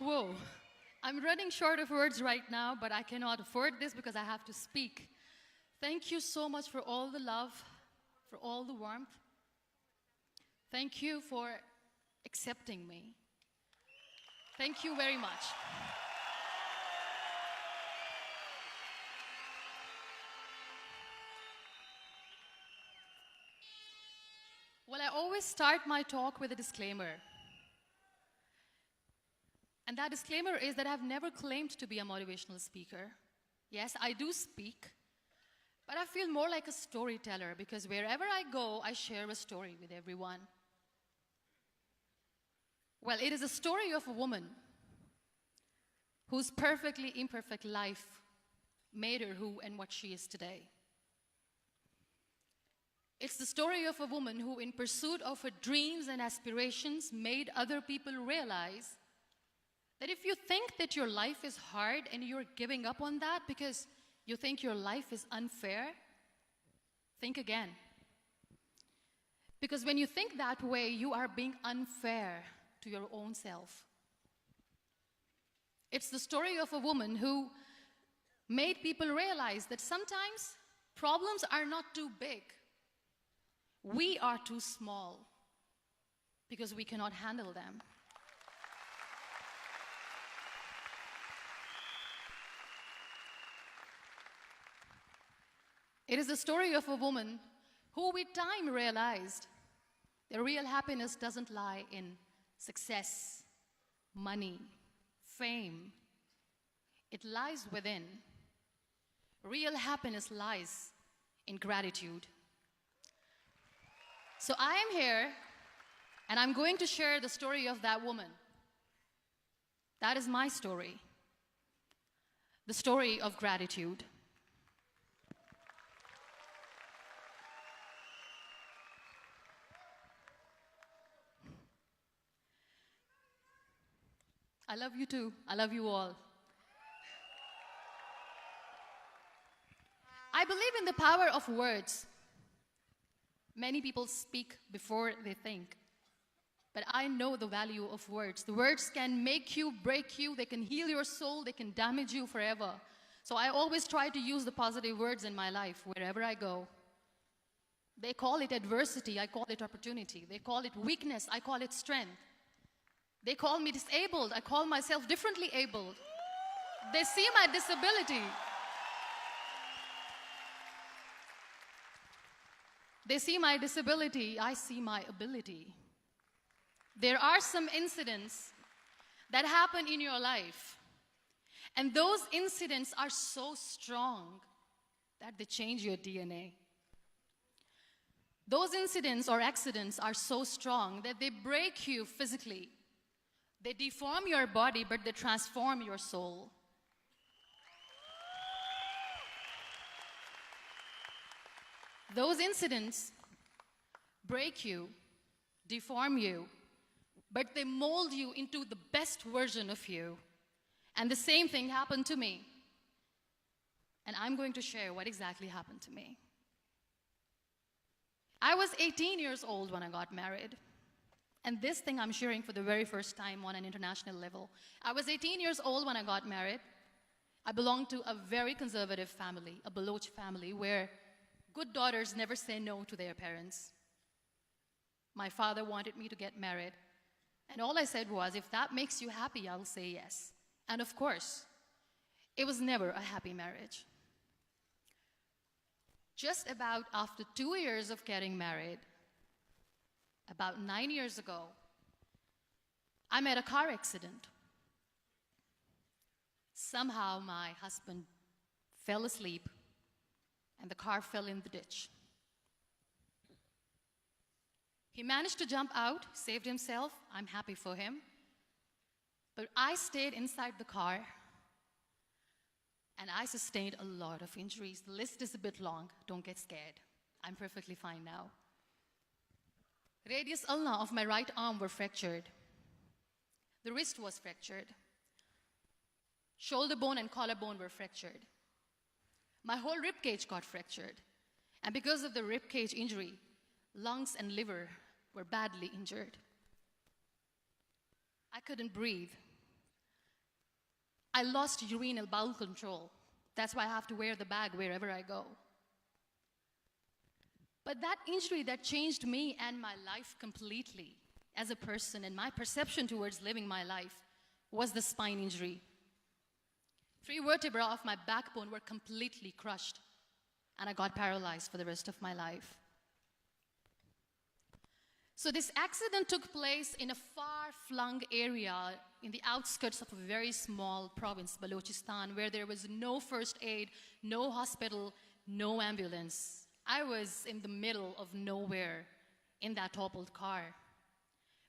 Whoa. I'm running short of words right now, but I cannot afford this because I have to speak. Thank you so much for all the love, for all the warmth. Thank you for accepting me. Thank you very much. Well, I always start my talk with a disclaimer. And that disclaimer is that I've never claimed to be a motivational speaker. Yes, I do speak, but I feel more like a storyteller because wherever I go, I share a story with everyone. Well, it is a story of a woman whose perfectly imperfect life made her who and what she is today. It's the story of a woman who, in pursuit of her dreams and aspirations, made other people realize that if you think that your life is hard and you're giving up on that because you think your life is unfair, think again. Because when you think that way, you are being unfair to your own self. It's the story of a woman who made people realize that sometimes problems are not too big. We are too small because we cannot handle them. It is the story of a woman who with time realized that real happiness doesn't lie in success, money, fame. It lies within. Real happiness lies in gratitude. So I am here, and I'm going to share the story of that woman. That is my story. The story of gratitude. I love you too. I love you all. I believe in the power of words. Many people speak before they think. But I know the value of words. The words can make you, break you, they can heal your soul, they can damage you forever. So I always try to use the positive words in my life wherever I go. They call it adversity, I call it opportunity. They call it weakness, I call it strength. They call me disabled, I call myself differently abled. They see my disability. They see my disability, I see my ability. There are some incidents that happen in your life, and those incidents are so strong that they change your DNA. Those incidents or accidents are so strong that they break you physically. They deform your body, but they transform your soul. Those incidents break you, deform you, but they mold you into the best version of you. And the same thing happened to me. And I'm going to share what exactly happened to me. I was 18 years old when I got married. And this thing I'm sharing for the very first time on an international level. I was 18 years old when I got married. I belonged to a very conservative family, a Baloch family, where good daughters never say no to their parents. My father wanted me to get married. And all I said was, if that makes you happy, I'll say yes. And of course, it was never a happy marriage. Just about after 2 years of getting married, about 9 years ago, I met a car accident. Somehow my husband fell asleep and the car fell in the ditch. He managed to jump out, saved himself. I'm happy for him. But I stayed inside the car and I sustained a lot of injuries. The list is a bit long. Don't get scared. I'm perfectly fine now. Radius ulna of my right arm were fractured. The wrist was fractured. Shoulder bone and collarbone were fractured. My whole rib cage got fractured. And because of the rib cage injury, lungs and liver were badly injured. I couldn't breathe. I lost urinary bowel control. That's why I have to wear the bag wherever I go. But that injury that changed me and my life completely as a person and my perception towards living my life was the spine injury. 3 vertebrae of my backbone were completely crushed, and I got paralyzed for the rest of my life. So this accident took place in a far-flung area in the outskirts of a very small province, Balochistan, where there was no first aid, no hospital, no ambulance. I was in the middle of nowhere in that toppled car.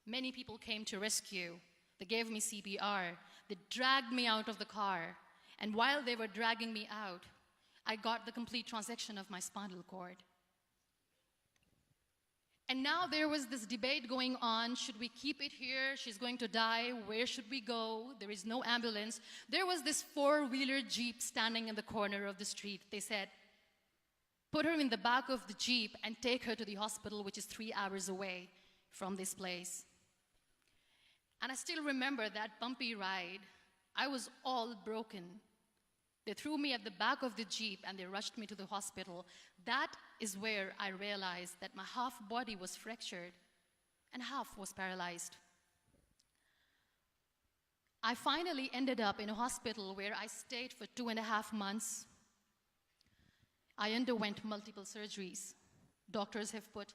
Many people came to rescue. They gave me CPR. They dragged me out of the car. And while they were dragging me out, I got the complete transection of my spinal cord. And now there was this debate going on. Should we keep it here? She's going to die. Where should we go? There is no ambulance. There was this 4-wheeler Jeep standing in the corner of the street. They said, put her in the back of the Jeep and take her to the hospital, which is 3 hours away from this place. And I still remember that bumpy ride. I was all broken. They threw me at the back of the Jeep and they rushed me to the hospital. That is where I realized that my half body was fractured and half was paralyzed. I finally ended up in a hospital where I stayed for 2.5 months. I underwent multiple surgeries. Doctors have put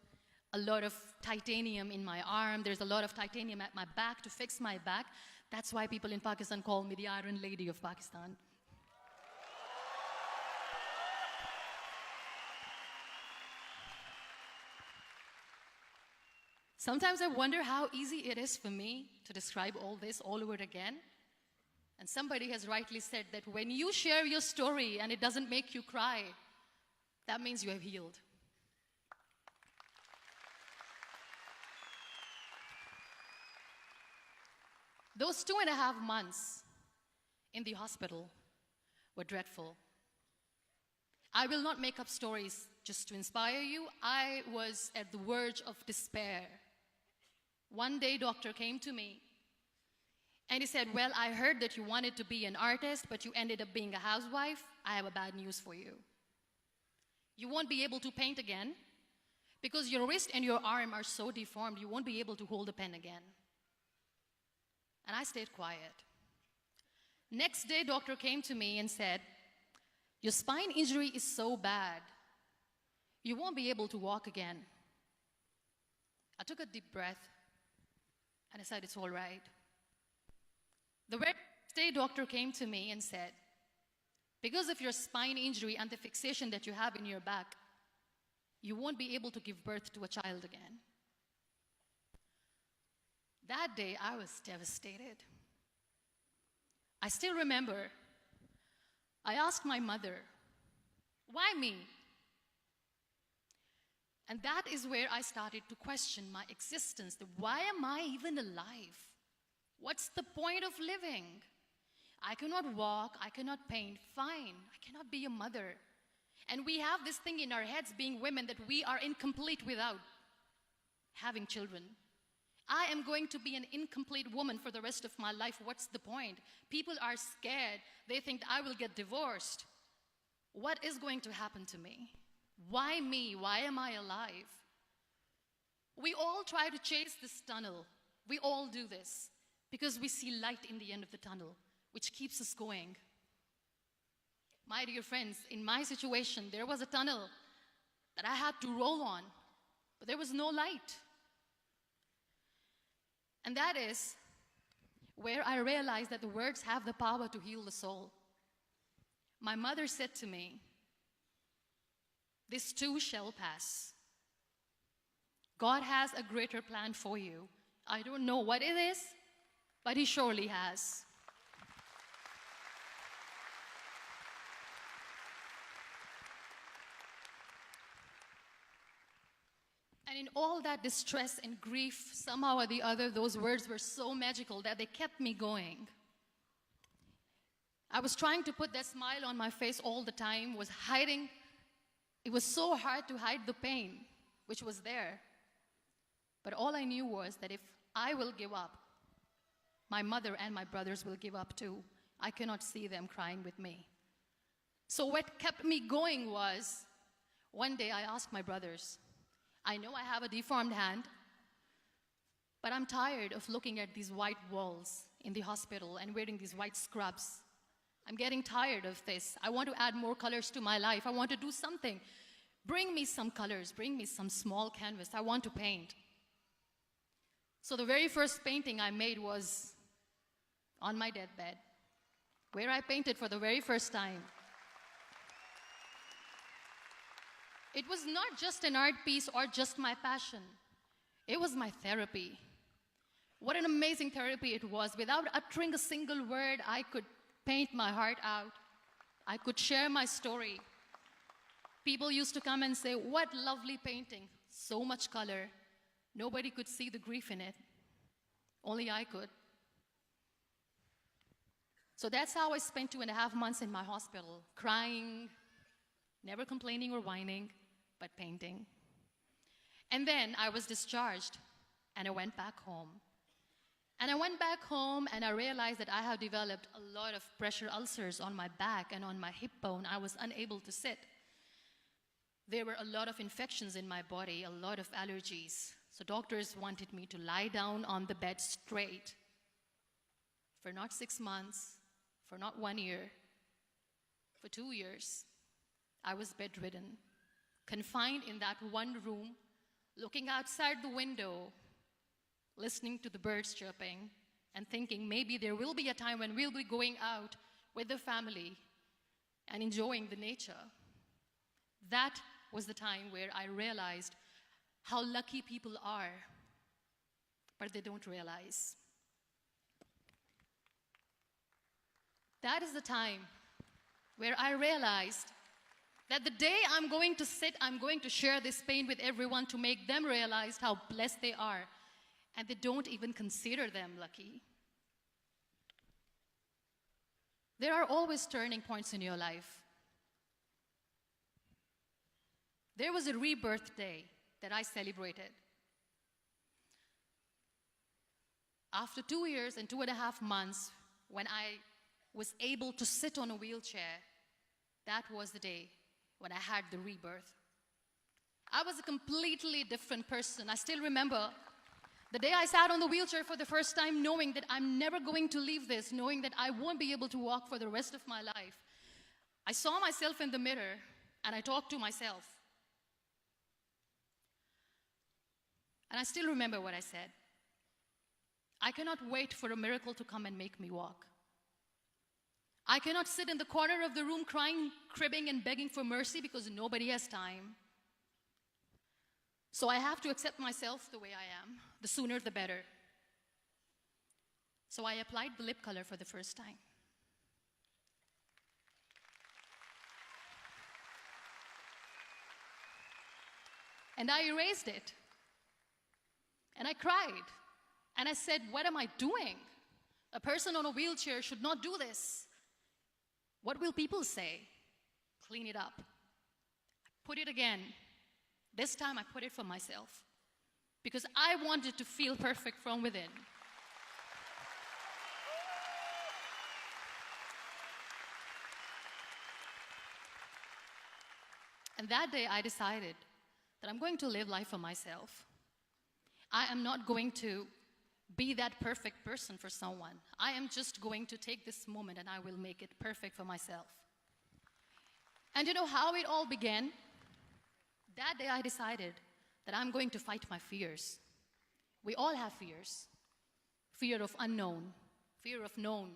a lot of titanium in my arm. There's a lot of titanium at my back to fix my back. That's why people in Pakistan call me the Iron Lady of Pakistan. Sometimes I wonder how easy it is for me to describe all this all over again. And somebody has rightly said that when you share your story and it doesn't make you cry, that means you have healed. Those 2.5 months in the hospital were dreadful. I will not make up stories just to inspire you. I was at the verge of despair. One day, doctor came to me and he said, well, I heard that you wanted to be an artist, but you ended up being a housewife. I have a bad news for you. You won't be able to paint again because your wrist and your arm are so deformed, you won't be able to hold a pen again. And I stayed quiet. Next day, doctor came to me and said, your spine injury is so bad, you won't be able to walk again. I took a deep breath and I said, it's all right. The next day, doctor came to me and said, because of your spine injury and the fixation that you have in your back, you won't be able to give birth to a child again. That day, I was devastated. I still remember, I asked my mother, why me? And that is where I started to question my existence. Why am I even alive? What's the point of living? I cannot walk, I cannot paint, fine. I cannot be a mother. And we have this thing in our heads, being women, that we are incomplete without having children. I am going to be an incomplete woman for the rest of my life. What's the point? People are scared. They think I will get divorced. What is going to happen to me? Why me? Why am I alive? We all try to chase this tunnel. We all do this because we see light in the end of the tunnel, which keeps us going. My dear friends, in my situation, there was a tunnel that I had to roll on, but there was no light. And that is where I realized that the words have the power to heal the soul. My mother said to me, this too shall pass. God has a greater plan for you. I don't know what it is, but He surely has. And in all that distress and grief, somehow or the other, those words were so magical that they kept me going. I was trying to put that smile on my face all the time, was hiding. It was so hard to hide the pain, which was there. But all I knew was that if I will give up, my mother and my brothers will give up too. I cannot see them crying with me. So what kept me going was, one day I asked my brothers, I know I have a deformed hand, but I'm tired of looking at these white walls in the hospital and wearing these white scrubs. I'm getting tired of this. I want to add more colors to my life. I want to do something. Bring me some colors. Bring me some small canvas. I want to paint. So the very first painting I made was on my deathbed, where I painted for the very first time. It was not just an art piece or just my passion. It was my therapy. What an amazing therapy it was. Without uttering a single word, I could paint my heart out. I could share my story. People used to come and say, what lovely painting, so much color. Nobody could see the grief in it. Only I could. So that's how I spent 2.5 months in my hospital, crying, never complaining or whining, but painting. And then I was discharged, and I went back home. And I went back home, and I realized that I have developed a lot of pressure ulcers on my back and on my hip bone. I was unable to sit. There were a lot of infections in my body, a lot of allergies. So doctors wanted me to lie down on the bed straight for not 6 months, for not 1 year, for 2 years. I was bedridden, confined in that one room, looking outside the window, listening to the birds chirping, and thinking maybe there will be a time when we'll be going out with the family and enjoying the nature. That was the time where I realized how lucky people are, but they don't realize. That is the time where I realized that the day I'm going to sit, I'm going to share this pain with everyone to make them realize how blessed they are, and they don't even consider them lucky. There are always turning points in your life. There was a rebirth day that I celebrated. After 2 years and 2.5 months, when I was able to sit on a wheelchair, that was the day when I had the rebirth. I was a completely different person. I still remember the day I sat on the wheelchair for the first time, knowing that I'm never going to leave this, knowing that I won't be able to walk for the rest of my life. I saw myself in the mirror, and I talked to myself. And I still remember what I said. I cannot wait for a miracle to come and make me walk. I cannot sit in the corner of the room crying, cribbing, and begging for mercy because nobody has time. So I have to accept myself the way I am. The sooner, the better. So I applied the lip color for the first time. And I erased it. And I cried. And I said, what am I doing? A person on a wheelchair should not do this. What will people say? Clean it up. I put it again. This time I put it for myself. Because I wanted to feel perfect from within. And that day I decided that I'm going to live life for myself. I am not going to be that perfect person for someone. I am just going to take this moment and I will make it perfect for myself. And you know how it all began? That day I decided that I'm going to fight my fears. We all have fears. Fear of unknown, fear of known,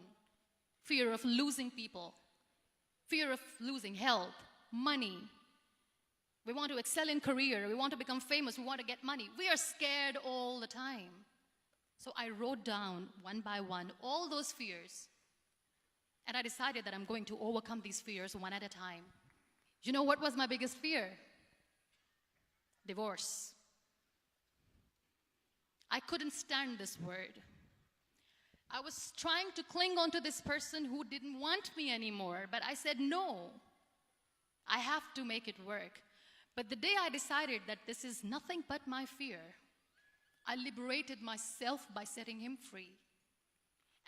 fear of losing people, fear of losing health, money. We want to excel in career, we want to become famous, we want to get money. We are scared all the time. So I wrote down one by one all those fears. And I decided that I'm going to overcome these fears one at a time. You know what was my biggest fear? Divorce. I couldn't stand this word. I was trying to cling on to this person who didn't want me anymore, but I said no. I have to make it work. But the day I decided that this is nothing but my fear, I liberated myself by setting him free.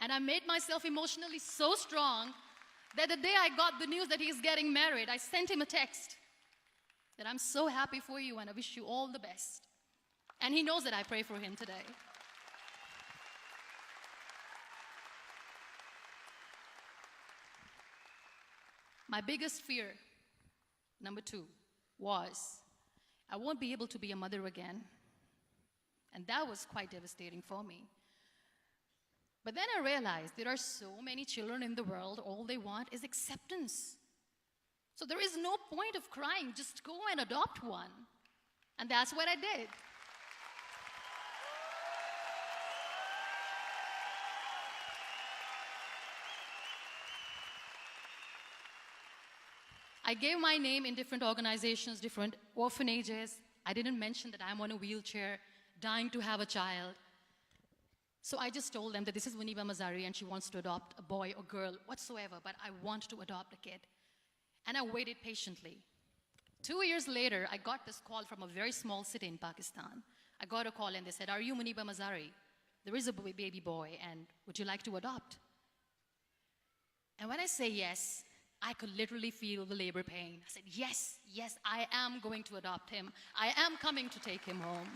And I made myself emotionally so strong that the day I got the news that he's getting married, I sent him a text that I'm so happy for you and I wish you all the best. And he knows that I pray for him today. My biggest fear, number 2, was I won't be able to be a mother again. And that was quite devastating for me. But then I realized there are so many children in the world, all they want is acceptance. So there is no point of crying, just go and adopt one. And that's what I did. I gave my name in different organizations, different orphanages. I didn't mention that I'm on a wheelchair, dying to have a child. So I just told them that this is Muniba Mazari and she wants to adopt a boy or girl, whatsoever, but I want to adopt a kid. And I waited patiently. 2 years later, I got this call from a very small city in Pakistan. I got a call and they said, "Are you Muniba Mazari? There is a baby boy and would you like to adopt?" And when I say yes, I could literally feel the labor pain. I said, yes, yes, I am going to adopt him. I am coming to take him home.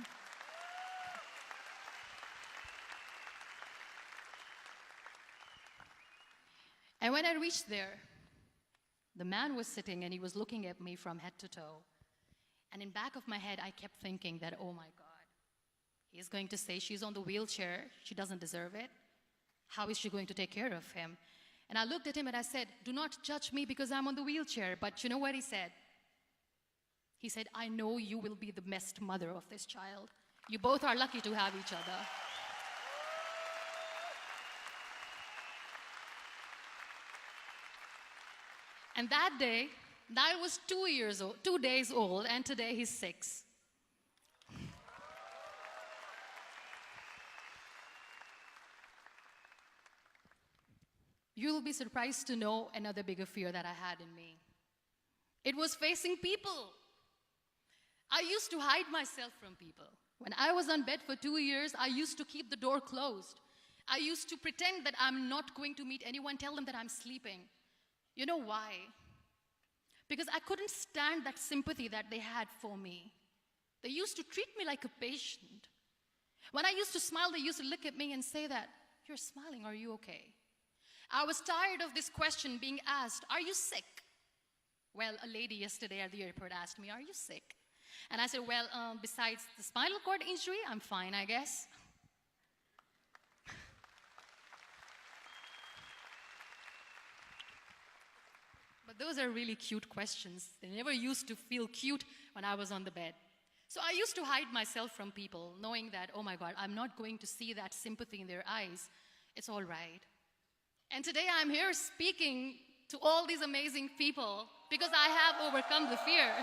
And when I reached there, the man was sitting and he was looking at me from head to toe. And in back of my head, I kept thinking that, oh my God, he's going to say she's on the wheelchair, she doesn't deserve it. How is she going to take care of him? And I looked at him and I said, do not judge me because I'm on the wheelchair. But you know what he said? He said, I know you will be the best mother of this child. You both are lucky to have each other. And that day, I was 2 days old, and today he's 6. You'll be surprised to know another bigger fear that I had in me. It was facing people. I used to hide myself from people. When I was on bed for 2 years, I used to keep the door closed. I used to pretend that I'm not going to meet anyone, tell them that I'm sleeping. You know why? Because I couldn't stand that sympathy that they had for me. They used to treat me like a patient. When I used to smile, they used to look at me and say that, you're smiling, are you okay? I was tired of this question being asked, are you sick? Well, a lady yesterday at the airport asked me, are you sick? And I said, well, besides the spinal cord injury, I'm fine, I guess. But those are really cute questions. They never used to feel cute when I was on the bed. So I used to hide myself from people, knowing that, oh my God, I'm not going to see that sympathy in their eyes. It's all right. And today I'm here speaking to all these amazing people because I have overcome the fear.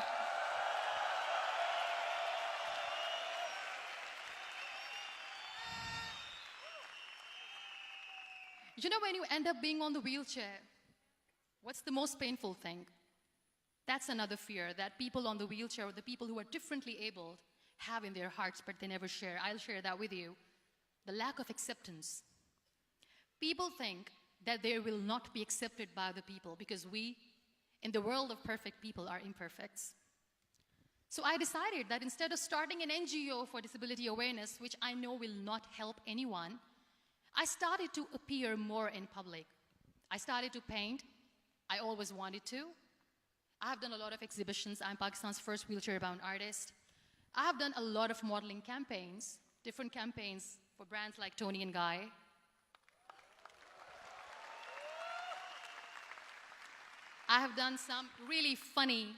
You know, when you end up being on the wheelchair, what's the most painful thing? That's another fear that people on the wheelchair or the people who are differently abled have in their hearts, but they never share. I'll share that with you. The lack of acceptance. People think that they will not be accepted by the people because we, in the world of perfect people, are imperfects. So I decided that instead of starting an NGO for disability awareness, which I know will not help anyone, I started to appear more in public. I started to paint. I always wanted to. I have done a lot of exhibitions. I'm Pakistan's first wheelchair-bound artist. I have done a lot of modeling campaigns, different campaigns for brands like Tony and Guy. I have done some really funny,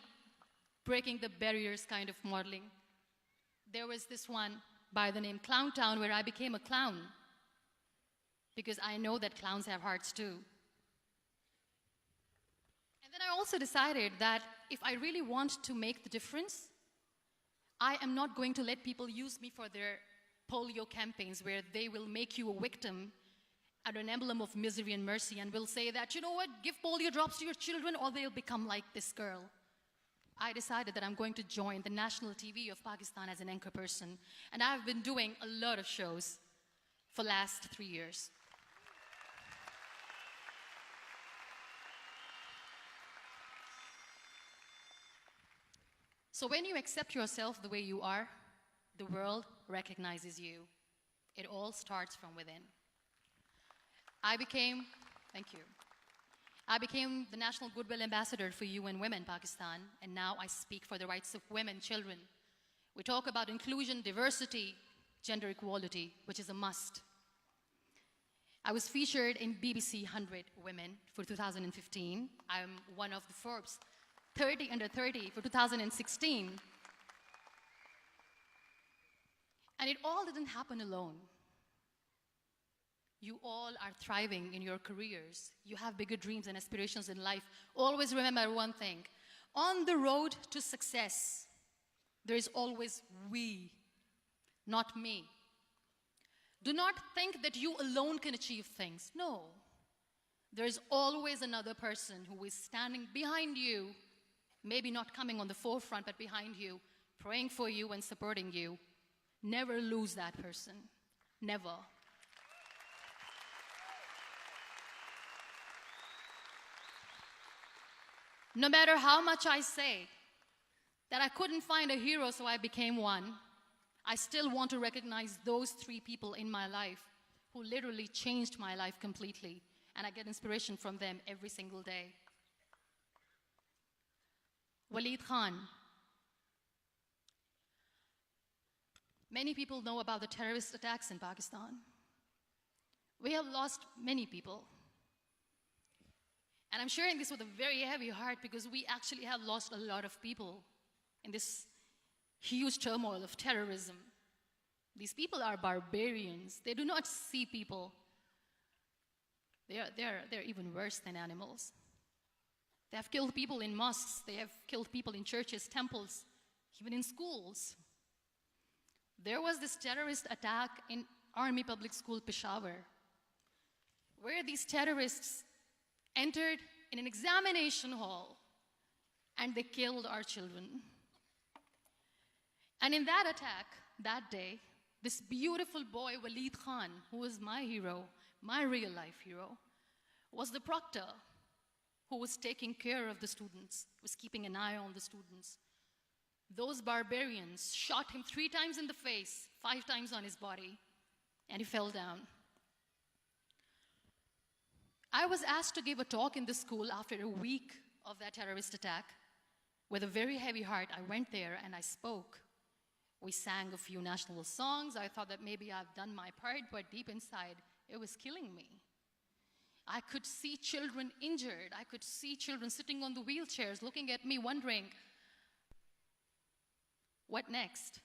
breaking the barriers kind of modeling. There was this one by the name Clown Town where I became a clown because I know that clowns have hearts too. And then I also decided that if I really want to make the difference, I am not going to let people use me for their polio campaigns where they will make you a victim and an emblem of misery and mercy and will say that, you know what, give polio drops to your children or they'll become like this girl. I decided that I'm going to join the national TV of Pakistan as an anchor person. And I've been doing a lot of shows for the last 3 years. So when you accept yourself the way you are, the world recognizes you. It all starts from within. Thank you. I became the National Goodwill Ambassador for UN Women Pakistan, and now I speak for the rights of women, children. We talk about inclusion, diversity, gender equality, which is a must. I was featured in BBC 100 Women for 2015. I'm one of the Forbes 30 under 30 for 2016. And it all didn't happen alone. You all are thriving in your careers. You have bigger dreams and aspirations in life. Always remember one thing. On the road to success, there is always we, not me. Do not think that you alone can achieve things. No. There is always another person who is standing behind you, maybe not coming on the forefront, but behind you, praying for you and supporting you. Never lose that person. Never. No matter how much I say that I couldn't find a hero, so I became one, I still want to recognize those 3 people in my life who literally changed my life completely, and I get inspiration from them every single day. Waleed Khan. Many people know about the terrorist attacks in Pakistan. We have lost many people. And I'm sharing this with a very heavy heart because we actually have lost a lot of people in this huge turmoil of terrorism. These people are barbarians. They do not see people. They're even worse than animals. They have killed people in mosques. They have killed people in churches, temples, even in schools. There was this terrorist attack in Army Public School, Peshawar, where these terrorists entered in an examination hall and they killed our children. And in that attack, that day, this beautiful boy, Waleed Khan, who was my hero, my real life hero, was the proctor who was taking care of the students, was keeping an eye on the students. Those barbarians shot him 3 times in the face, 5 times on his body, and he fell down. I was asked to give a talk in the school after a week of that terrorist attack. With a very heavy heart, I went there and I spoke. We sang a few national songs. I thought that maybe I've done my part, but deep inside, it was killing me. I could see children injured. I could see children sitting on the wheelchairs, looking at me, wondering, what next?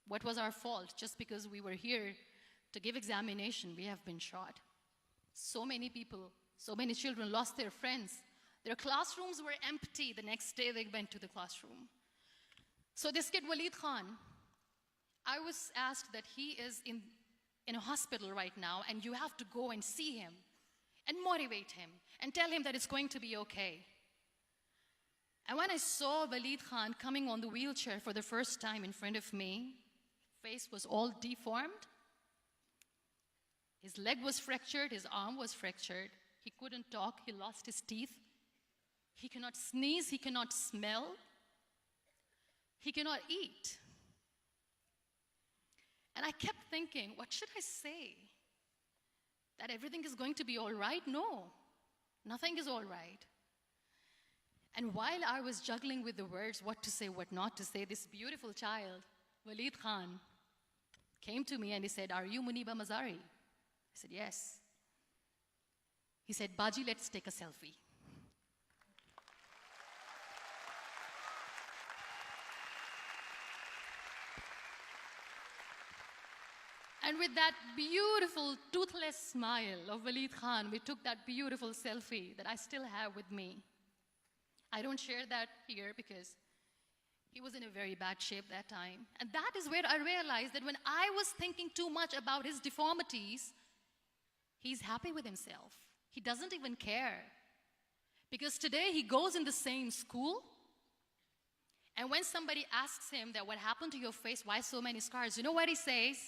What was our fault? Just because we were here to give examination, we have been shot. So many people, so many children lost their friends. Their classrooms were empty. The next day they went to the classroom. So this kid, Waleed Khan, I was asked that he is in a hospital right now, and you have to go and see him and motivate him and tell him that it's going to be okay. And when I saw Waleed Khan coming on the wheelchair for the first time in front of me, face was all deformed. His leg was fractured, his arm was fractured. He couldn't talk, he lost his teeth. He cannot sneeze, he cannot smell. He cannot eat. And I kept thinking, what should I say? That everything is going to be all right? No, nothing is all right. And while I was juggling with the words, what to say, what not to say, this beautiful child, Waleed Khan, came to me and he said, "Are you Muniba Mazari?" I said, "Yes." He said, "Baji, let's take a selfie." And with that beautiful, toothless smile of Waleed Khan, we took that beautiful selfie that I still have with me. I don't share that here because he was in a very bad shape that time. And that is where I realized that when I was thinking too much about his deformities, he's happy with himself. He doesn't even care. Because today he goes in the same school, and when somebody asks him that what happened to your face, why so many scars, you know what he says?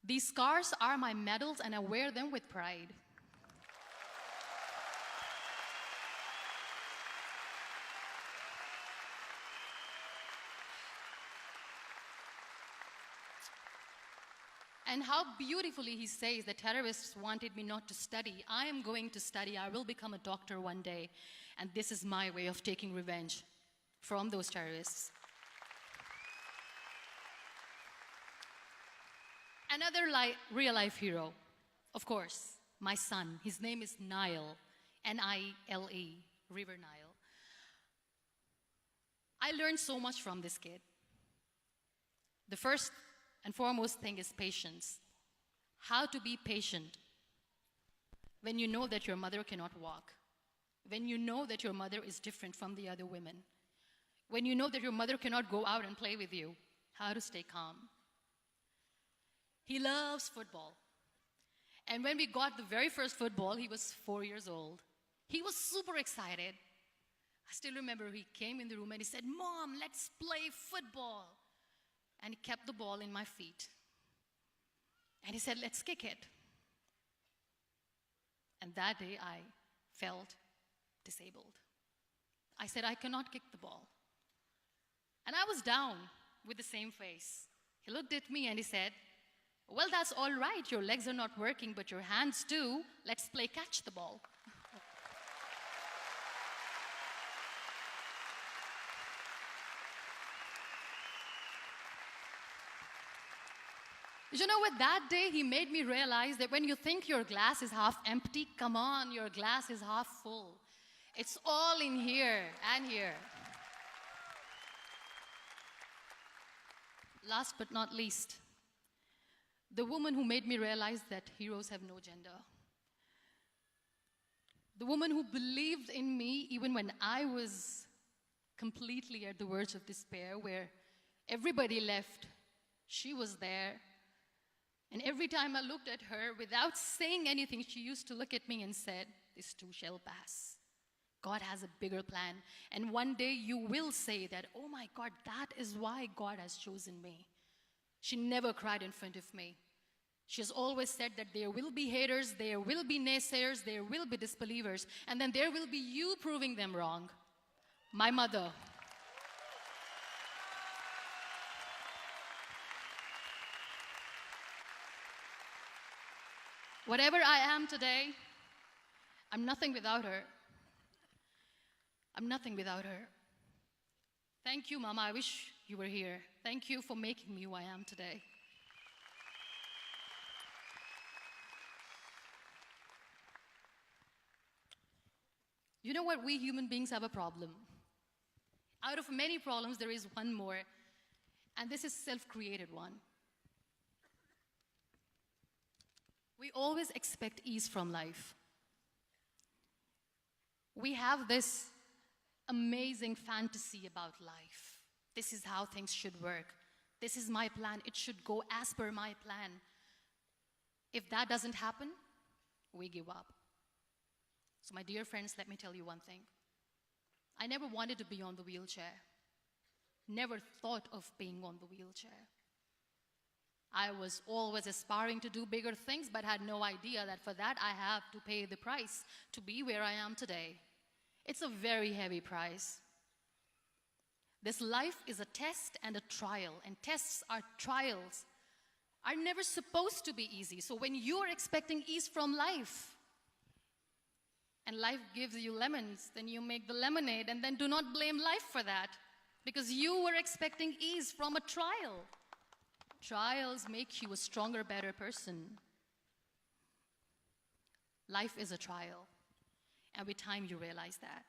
"These scars are my medals and I wear them with pride." And how beautifully he says the terrorists wanted me not to study. I am going to study. I will become a doctor one day. And this is my way of taking revenge from those terrorists. Another real-life hero, of course, my son. His name is Nile, N-I-L-E, River Nile. I learned so much from this kid. The first and foremost thing is patience. How to be patient when you know that your mother cannot walk, when you know that your mother is different from the other women, when you know that your mother cannot go out and play with you, how to stay calm. He loves football. And when we got the very first football, he was 4 years old. He was super excited. I still remember he came in the room and he said, "Mom, let's play football." And he kept the ball in my feet. And he said, "Let's kick it." And that day I felt disabled. I said, "I cannot kick the ball." And I was down with the same face. He looked at me and he said, "Well, that's all right. Your legs are not working, but your hands do. Let's play catch the ball." You know what? That day he made me realize that when you think your glass is half empty, come on, your glass is half full. It's all in here and here. Last but not least, the woman who made me realize that heroes have no gender. The woman who believed in me even when I was completely at the verge of despair, where everybody left, she was there. And every time I looked at her, without saying anything, she used to look at me and said, "This too shall pass. God has a bigger plan. And one day you will say that, 'Oh my God, that is why God has chosen me.'" She never cried in front of me. She has always said that there will be haters, there will be naysayers, there will be disbelievers, and then there will be you proving them wrong. My mother. Whatever I am today, I'm nothing without her. I'm nothing without her. Thank you, Mama. I wish you were here. Thank you for making me who I am today. You know what? We human beings have a problem. Out of many problems, there is one more, and this is self-created one. We always expect ease from life. We have this amazing fantasy about life. This is how things should work. This is my plan. It should go as per my plan. If that doesn't happen, we give up. So my dear friends, let me tell you one thing. I never wanted to be on the wheelchair. Never thought of being on the wheelchair. I was always aspiring to do bigger things, but had no idea that for that I have to pay the price to be where I am today. It's a very heavy price. This life is a test and a trial, and tests are trials are never supposed to be easy. So when you're expecting ease from life, and life gives you lemons, then you make the lemonade, and then do not blame life for that, because you were expecting ease from a trial. Trials make you a stronger, better person. Life is a trial, and with time you realize that.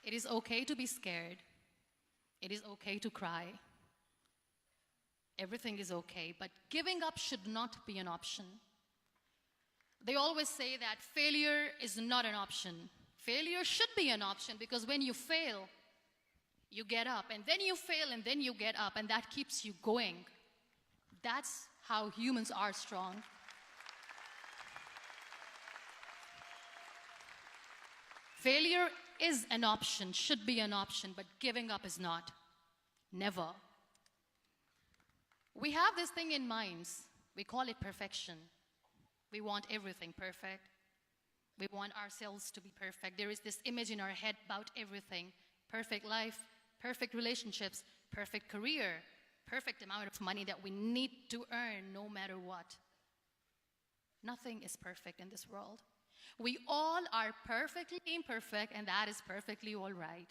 It is okay to be scared. It is okay to cry. Everything is okay, but giving up should not be an option. They always say that failure is not an option. Failure should be an option, because when you fail, you get up, and then you fail, and then you get up, and that keeps you going. That's how humans are strong. Failure is an option, should be an option, but giving up is not. Never. We have this thing in minds. We call it perfection. We want everything perfect. We want ourselves to be perfect. There is this image in our head about everything. Perfect life, perfect relationships, perfect career, perfect amount of money that we need to earn no matter what. Nothing is perfect in this world. We all are perfectly imperfect, and that is perfectly all right.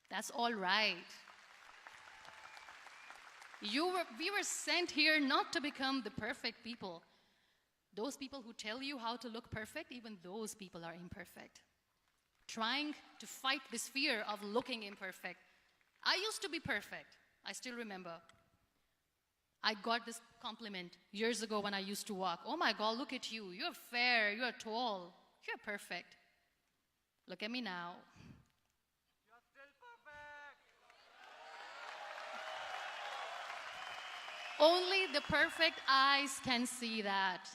That's all right. We were sent here not to become the perfect people. Those people who tell you how to look perfect, even those people are imperfect. Trying to fight this fear of looking imperfect. I used to be perfect. I still remember. I got this compliment years ago when I used to walk. Oh my God, look at you. You're fair, you're tall, you're perfect. Look at me now. You're still perfect. Only the perfect eyes can see that.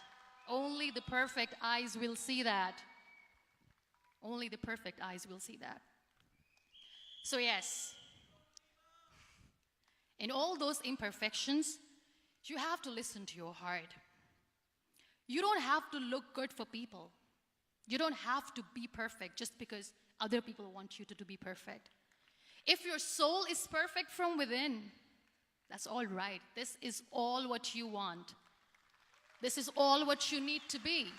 Only the perfect eyes will see that. Only the perfect eyes will see that. So yes, in all those imperfections, you have to listen to your heart. You don't have to look good for people. You don't have to be perfect just because other people want you to be perfect. If your soul is perfect from within, that's all right. This is all what you want. This is all what you need to be.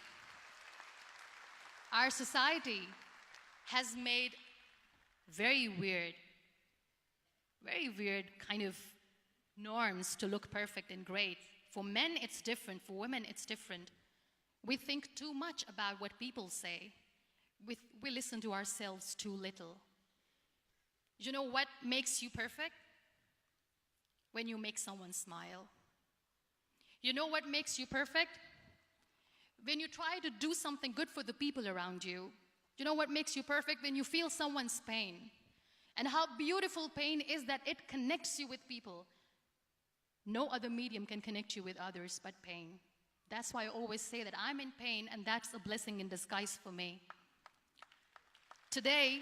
Our society has made very weird kind of norms to look perfect and great. For men, it's different. For women, it's different. We think too much about what people say. We listen to ourselves too little. You know what makes you perfect? When you make someone smile. You know what makes you perfect? When you try to do something good for the people around you. You know what makes you perfect? When you feel someone's pain. And how beautiful pain is that it connects you with people. No other medium can connect you with others but pain. That's why I always say that I'm in pain, and that's a blessing in disguise for me. Today,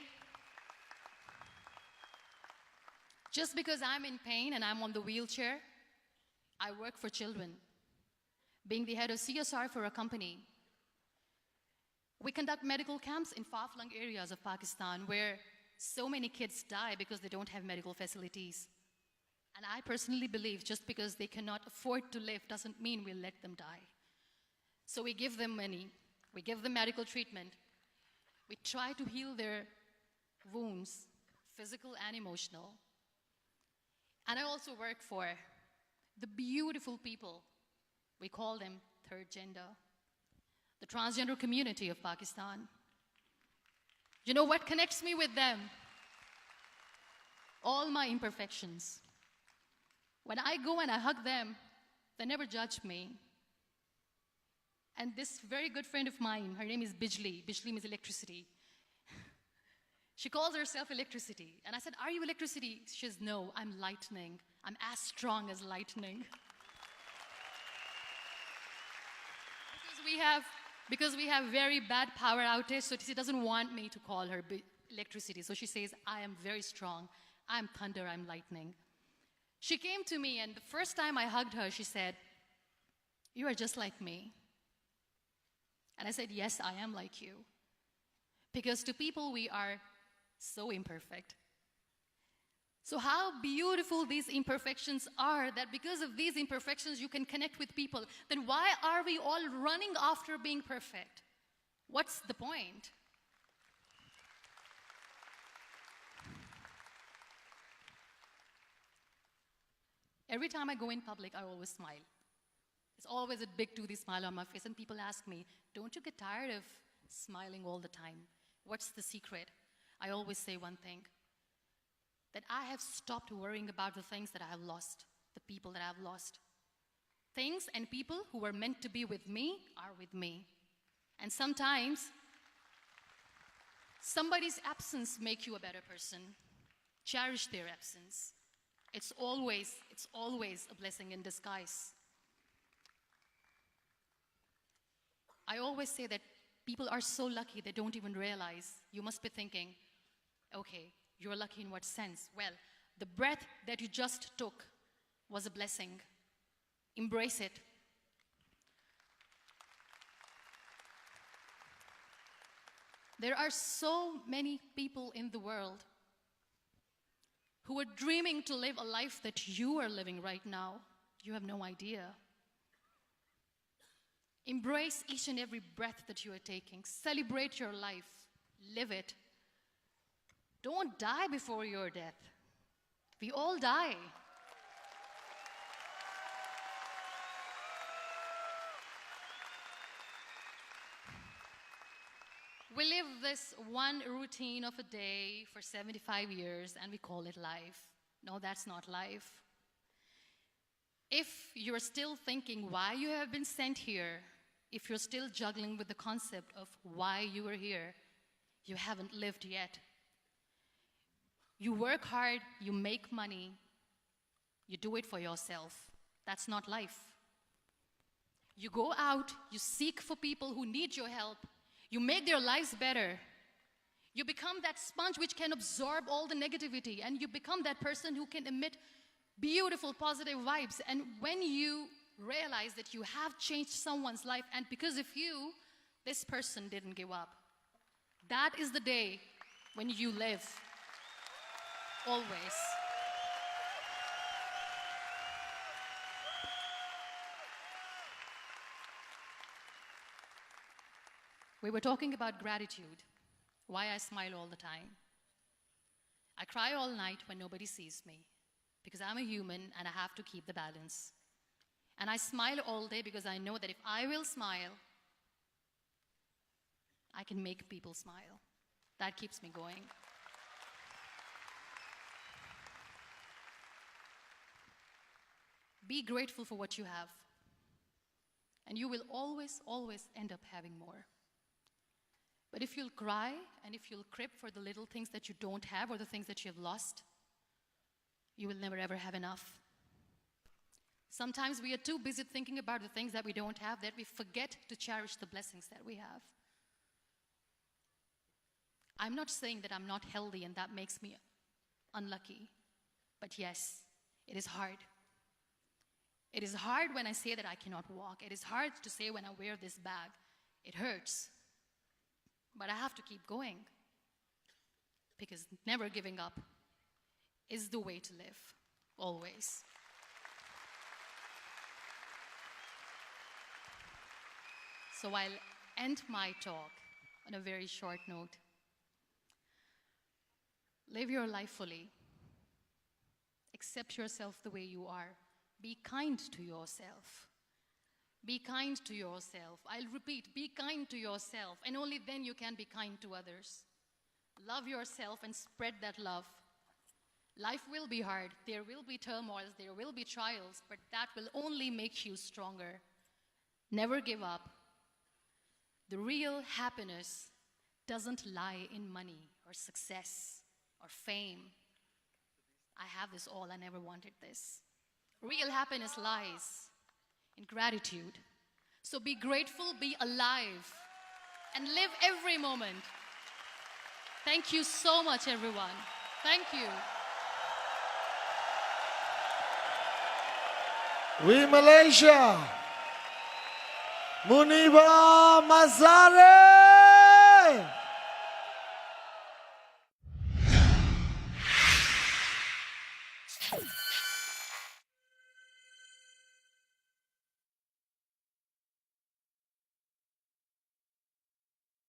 just because I'm in pain and I'm on the wheelchair, I work for children. Being the head of CSR for a company, we conduct medical camps in far-flung areas of Pakistan where so many kids die because they don't have medical facilities. And I personally believe just because they cannot afford to live doesn't mean we'll let them die. So we give them money, we give them medical treatment, we try to heal their wounds, physical and emotional. And I also work for the beautiful people, we call them third gender, the transgender community of Pakistan. You know what connects me with them? All my imperfections. When I go and I hug them, they never judge me. And this very good friend of mine, her name is Bijli. Bijli means electricity. She calls herself electricity. And I said, are you electricity? She says, no, I'm lightning. I'm as strong as lightning. Because we have very bad power outage, so she doesn't want me to call her electricity. So she says, I am very strong. I'm thunder, I'm lightning. She came to me, and the first time I hugged her, she said, you are just like me. And I said, yes, I am like you. Because to people, we are so imperfect. So how beautiful these imperfections are, that because of these imperfections, you can connect with people. Then why are we all running after being perfect? What's the point? Every time I go in public, I always smile. It's always a big toothy smile on my face, and people ask me, don't you get tired of smiling all the time? What's the secret? I always say one thing, that I have stopped worrying about the things that I have lost, the people that I have lost. Things and people who were meant to be with me are with me. And sometimes, somebody's absence makes you a better person. Cherish their absence. It's always a blessing in disguise. I always say that people are so lucky they don't even realize. You must be thinking, okay, you're lucky in what sense? Well, the breath that you just took was a blessing. Embrace it. There are so many people in the world who are dreaming to live a life that you are living right now. You have no idea. Embrace each and every breath that you are taking. Celebrate your life. Live it. Don't die before your death. We all die. We live this one routine of a day for 75 years and we call it life. No, that's not life. If you're still thinking why you have been sent here, if you're still juggling with the concept of why you are here, you haven't lived yet. You work hard, you make money, you do it for yourself. That's not life. You go out, you seek for people who need your help, you make their lives better. You become that sponge which can absorb all the negativity, and you become that person who can emit beautiful, positive vibes. And when you realize that you have changed someone's life, and because of you, this person didn't give up, that is the day when you live. Always. We were talking about gratitude, why I smile all the time. I cry all night when nobody sees me, because I'm a human and I have to keep the balance. And I smile all day because I know that if I will smile, I can make people smile. That keeps me going. Be grateful for what you have, and you will always, always end up having more. But if you'll cry and if you'll crib for the little things that you don't have or the things that you have lost, you will never ever have enough. Sometimes we are too busy thinking about the things that we don't have that we forget to cherish the blessings that we have. I'm not saying that I'm not healthy and that makes me unlucky, but yes, it is hard. It is hard when I say that I cannot walk. It is hard to say when I wear this bag. It hurts. But I have to keep going, because never giving up is the way to live, always. So I'll end my talk on a very short note. Live your life fully. Accept yourself the way you are. Be kind to yourself. Be kind to yourself. I'll repeat, be kind to yourself, and only then you can be kind to others. Love yourself and spread that love. Life will be hard. There will be turmoils. There will be trials, but that will only make you stronger. Never give up. The real happiness doesn't lie in money or success or fame. I have this all. I never wanted this. Real happiness lies in gratitude. So be grateful, be alive, and live every moment. Thank you so much, everyone. Thank you. We Malaysia. Muniba Mazari.